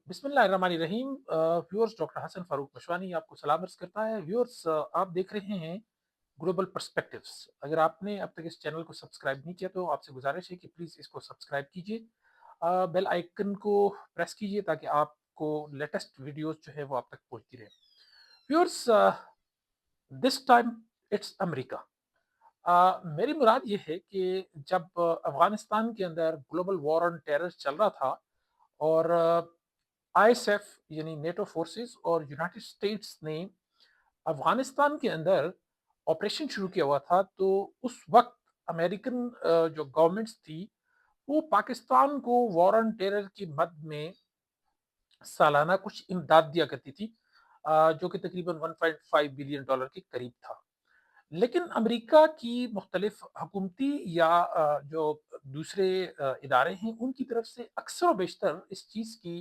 बिस्मिल्लाहिर्रहमानिर्रहीम। Viewers, doctor Hasan Farooq Mashwani आपको सलाम अर्ज़ करता है। व्यूअर्स, आप देख रहे हैं ग्लोबल पर्सपेक्टिव्स। अगर आपने अब तक इस चैनल को सब्सक्राइब नहीं किया तो आपसे गुजारिश है कि प्लीज़ इसको सब्सक्राइब कीजिए। बेल आइकन को प्रेस कीजिए ताकि आपको लेटेस्ट वीडियोस जो है वो आप तक पहुंचती रहे। Viewers, this time it's America. मेरी मुराद ये है कि जब अफगानिस्तान के अंदर ग्लोबल वॉर ऑन टेरर चल रहा था और आईएसएफ यानी नेटो फोर्सेस और यूनाइटेड स्टेट्स ने अफगानिस्तान के अंदर ऑपरेशन शुरू किया हुआ था, तो उस वक्त अमेरिकन जो गवर्नमेंट्स थी वो पाकिस्तान को वॉर ऑन टेरर की मद में सालाना कुछ इमदाद दिया करती थी, जो कि तकरीबन 1.5 बिलियन डॉलर के करीब था। लेकिन अमेरिका की मुख्तलिफ हुकूमती या जो दूसरे इदारे हैं उनकी तरफ से अक्सर और बेशतर इस चीज़ की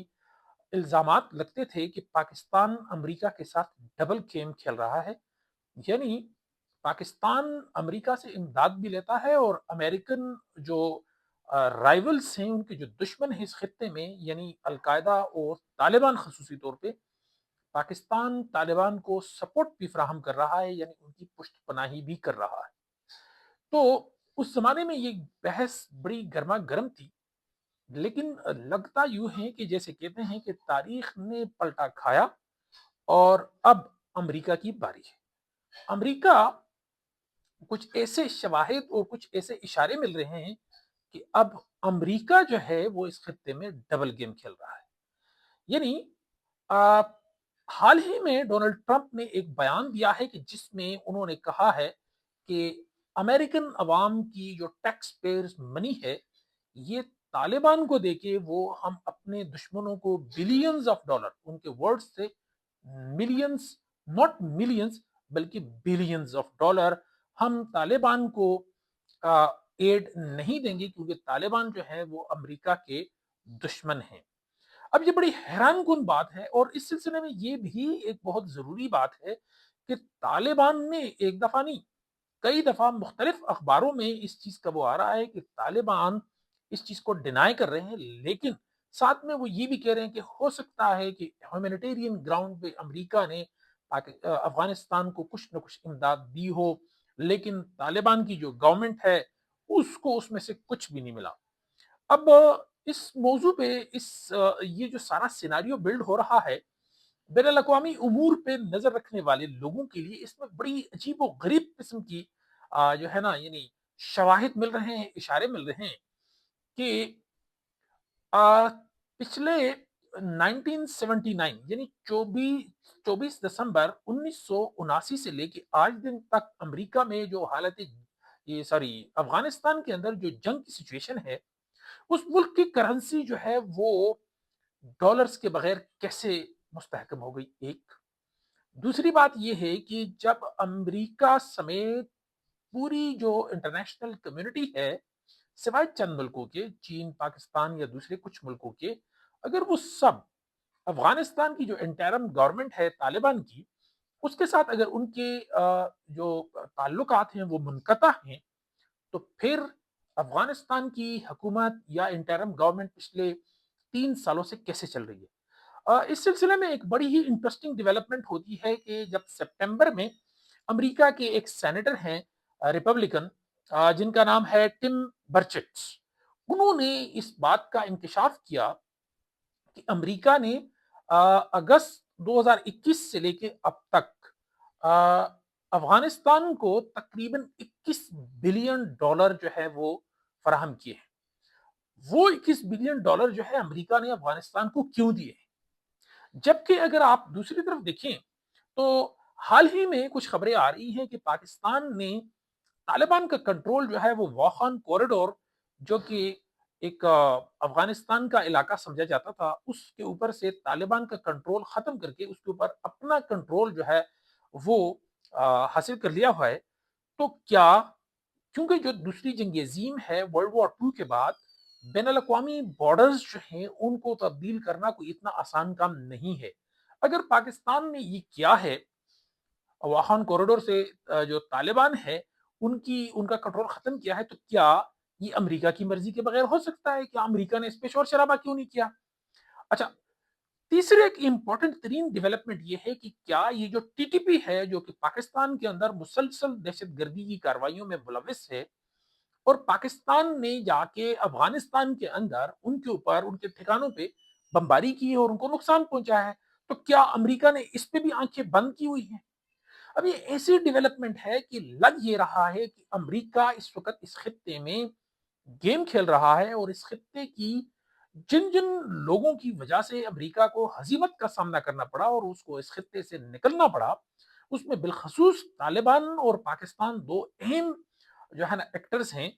इल्ज़ामात लगते थे कि पाकिस्तान अमेरिका के साथ डबल गेम खेल रहा है। यानी पाकिस्तान अमेरिका से इमदाद भी लेता है और अमेरिकन जो राइवल्स हैं, उनके जो दुश्मन हैं इस खत्ते में, यानी अलकायदा और तालिबान खसूसी तौर पे, पाकिस्तान तालिबान को सपोर्ट भी फराहम कर रहा है, यानी उनकी पुष्ट पनाही भी कर रहा है। तो उस जमाने में ये बहस बड़ी गर्मा गर्म थी। लेकिन लगता यूं है कि जैसे कहते हैं कि तारीख ने पलटा खाया और अब अमेरिका की बारी है। अमेरिका कुछ ऐसे शवाहिद और कुछ ऐसे इशारे मिल रहे हैं कि अब अमेरिका जो है वो इस खत्ते में डबल गेम खेल रहा है। यानी आ, हाल ही में डोनाल्ड ट्रंप ने एक बयान दिया है कि जिसमें उन्होंने कहा है कि अमेरिकन अवाम की जो टैक्स पेयर्स मनी है, ये तालिबान को देके वो हम अपने दुश्मनों को बिलियंस ऑफ डॉलर, उनके वर्ड्स से मिलियंस, नॉट मिलियंस बल्कि बिलियंस ऑफ डॉलर, हम तालिबान को एड नहीं देंगे क्योंकि तालिबान जो है वो अमेरिका के दुश्मन हैं। अब ये बड़ी हैरान कुन बात है और इस सिलसिले में ये भी एक बहुत जरूरी बात है कि तालिबान ने एक दफा नहीं, कई दफा मुख्तलिफ अखबारों में इस चीज का वो आ रहा है कि तालिबान इस चीज को डिनाई कर रहे हैं, लेकिन साथ में वो ये भी कह रहे हैं कि हो सकता है कि ह्यूमैनिटेरियन ग्राउंड पे अमेरिका ने अफगानिस्तान को कुछ न कुछ इमदाद दी हो, लेकिन तालिबान की जो गवर्नमेंट है उसको उसमें से कुछ भी नहीं मिला। अब इस मौजू पे ये जो सारा सिनारियो बिल्ड हो रहा है, बैनुल अक़वामी उमूर पे नजर रखने वाले लोगों के लिए इसमें बड़ी अजीब और गरीब किस्म की जो है ना, यानी शवाहिद मिल रहे हैं, इशारे मिल रहे हैं कि पिछले 1979 यानी 24 दिसंबर 1979 से लेके आज दिन तक अमेरिका में जो हालत, ये सॉरी, अफगानिस्तान के अंदर जो जंग की सिचुएशन है, उस मुल्क की करेंसी जो है वो डॉलर्स के बगैर कैसे मुस्तहकम हो गई। एक दूसरी बात यह है कि जब अमेरिका समेत पूरी जो इंटरनेशनल कम्युनिटी है, सिवाय चंद मुल्कों के, चीन, पाकिस्तान या दूसरे कुछ मुल्कों के, अगर वो सब अफगानिस्तान की जो इंटरम गवर्नमेंट है तालिबान की, उसके साथ अगर उनके जो ताल्लुकात हैं वो मुनक़ता हैं, तो फिर अफगानिस्तान की हुकूमत या इंटरम गवर्नमेंट पिछले 3 सालों से कैसे चल रही है। इस सिलसिले में एक बड़ी ही इंटरेस्टिंग डेवलपमेंट होती है कि जब सितंबर में अमेरिका के एक सेनेटर हैं, रिपब्लिकन, जिनका नाम है टिम बर्चेट्स, उन्होंने इस बात का इंकशाफ किया कि अमेरिका ने अगस्त 2021 से लेके अब तक अफगानिस्तान को तकरीबन 21 बिलियन डॉलर जो है वो फराहम किए हैं। वो 21 बिलियन डॉलर जो है अमेरिका ने अफगानिस्तान को क्यों दिए हैं? जबकि अगर आप दूसरी तरफ देखें तो हाल ही में कुछ खबरें आ रही हैं कि पाकिस्तान ने तालिबान का कंट्रोल जो है वो वाखान कॉरिडोर, जो कि एक अफगानिस्तान का इलाका समझा जाता था, उसके ऊपर से तालिबान का कंट्रोल खत्म करके उसके ऊपर अपना कंट्रोल जो है वो हासिल कर लिया हुआ है। तो क्या, क्योंकि जो दूसरी जंग अजीम है वर्ल्ड वॉर टू के बाद, बैनुल अक़वामी बॉर्डर्स जो हैं उनको तब्दील करना कोई इतना आसान काम नहीं है। अगर पाकिस्तान ने ये किया है, वाहन कॉरिडोर से जो तालिबान है उनकी उनका कंट्रोल खत्म किया है, तो क्या ये अमेरिका की मर्जी के बगैर हो सकता है? क्या अमेरिका ने इस पे शोर शराबा क्यों नहीं किया? अच्छा, تیسرے ایک امپورٹنٹ ترین ڈیولپمنٹ یہ ہے کہ کیا یہ جو ٹی ٹی پی ہے جو کہ پاکستان کے اندر مسلسل دہشت گردی کی کارروائیوں میں ملوث ہے اور پاکستان نے جا کے افغانستان کے اندر ان کے اوپر ان کے ٹھکانوں پہ بمباری کی ہے اور ان کو نقصان پہنچا ہے، تو کیا امریکہ نے اس پہ بھی آنکھیں بند کی ہوئی ہیں؟ اب یہ ایسی ڈیولپمنٹ ہے کہ لگ یہ رہا ہے کہ امریکہ اس وقت اس خطے میں گیم کھیل رہا ہے، اور اس خطے کی جن جن لوگوں کی وجہ سے امریکہ کو ہزیمت کا سامنا کرنا پڑا اور اس کو اس خطے سے نکلنا پڑا، اس میں بالخصوص طالبان اور پاکستان دو اہم جو ہے نا ایکٹرز ہیں۔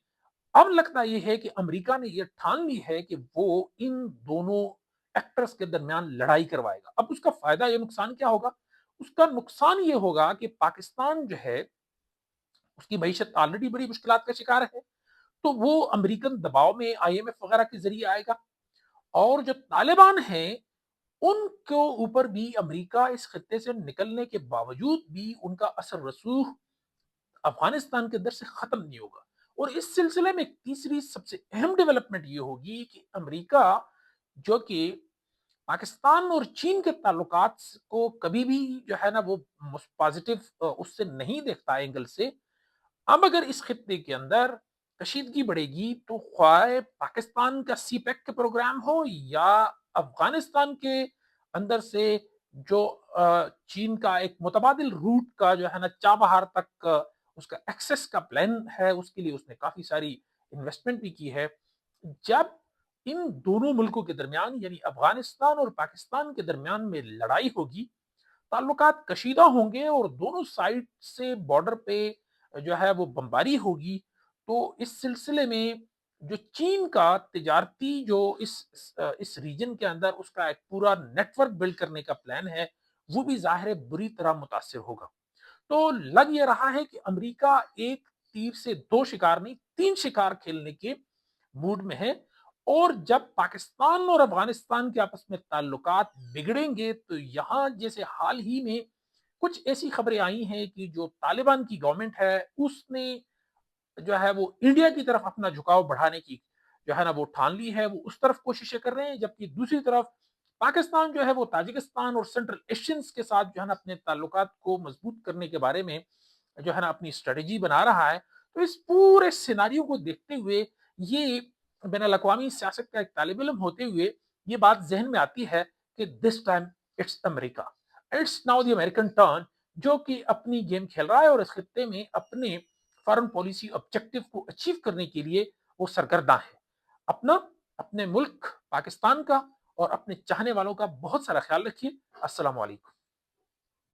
اب لگتا یہ ہے کہ امریکہ نے یہ ٹھان لی ہے کہ وہ ان دونوں ایکٹرز کے درمیان لڑائی کروائے گا۔ اب اس کا فائدہ یا نقصان کیا ہوگا؟ اس کا نقصان یہ ہوگا کہ پاکستان جو ہے اس کی معیشت آلریڈی بڑی مشکلات کا شکار ہے، تو وہ امریکن دباؤ میں آئی ایم ایف وغیرہ کے ذریعے آئے گا، اور جو طالبان ہیں ان کو اوپر بھی امریکہ اس خطے سے نکلنے کے باوجود بھی ان کا اثر رسوخ افغانستان کے اندر سے ختم نہیں ہوگا۔ اور اس سلسلے میں ایک تیسری سب سے اہم ڈیولپمنٹ یہ ہوگی کہ امریکہ جو کہ پاکستان اور چین کے تعلقات کو کبھی بھی جو ہے نا وہ پازیٹو اس سے نہیں دیکھتا اینگل سے، اب اگر اس خطے کے اندر کشیدگی بڑھے گی تو خواہ پاکستان کا سی پیک کا پروگرام ہو یا افغانستان کے اندر سے جو چین کا ایک متبادل روٹ کا جو ہے نا چابہار تک اس کا ایکسس کا پلان ہے، اس کے لیے اس نے کافی ساری انویسٹمنٹ بھی کی ہے۔ جب ان دونوں ملکوں کے درمیان یعنی افغانستان اور پاکستان کے درمیان میں لڑائی ہوگی، تعلقات کشیدہ ہوں گے اور دونوں سائڈ سے بارڈر پہ جو ہے وہ بمباری ہوگی، تو اس سلسلے میں جو چین کا تجارتی جو اس ریجن کے اندر اس کا ایک پورا نیٹ ورک بلڈ کرنے کا پلان ہے، وہ بھی ظاہر بری طرح متاثر ہوگا۔ تو لگ یہ رہا ہے کہ امریکہ ایک تیر سے دو شکار نہیں، تین شکار کھیلنے کے موڈ میں ہے، اور جب پاکستان اور افغانستان کے آپس میں تعلقات بگڑیں گے تو یہاں جیسے حال ہی میں کچھ ایسی خبریں آئی ہیں کہ جو طالبان کی گورنمنٹ ہے اس نے جو ہے وہ انڈیا کی طرف اپنا جھکاؤ بڑھانے کی جو ہے نا وہ ٹھان لی ہے، وہ اس طرف کوششیں کر رہے ہیں، جبکہ دوسری طرف پاکستان جو ہے وہ تاجکستان اور سینٹرل ایشینز کے ساتھ جو ہے نا اپنے تعلقات کو مضبوط کرنے کے بارے میں جو ہے نا اپنی اسٹریٹجی بنا رہا ہے۔ تو اس پورے سیناریو کو دیکھتے ہوئے یہ بین الاقوامی سیاست کا ایک طالب علم ہوتے ہوئے یہ بات ذہن میں آتی ہے کہ this time it's America, it's now the American turn, جو کہ اپنی گیم کھیل رہا ہے اور اس خطے میں اپنے فارن پالیسی آبجیکٹو کو اچیو کرنے کے لیے وہ سرگرداں ہے۔ اپنا، اپنے ملک پاکستان کا اور اپنے چاہنے والوں کا بہت سارا خیال رکھیے۔ السلام علیکم۔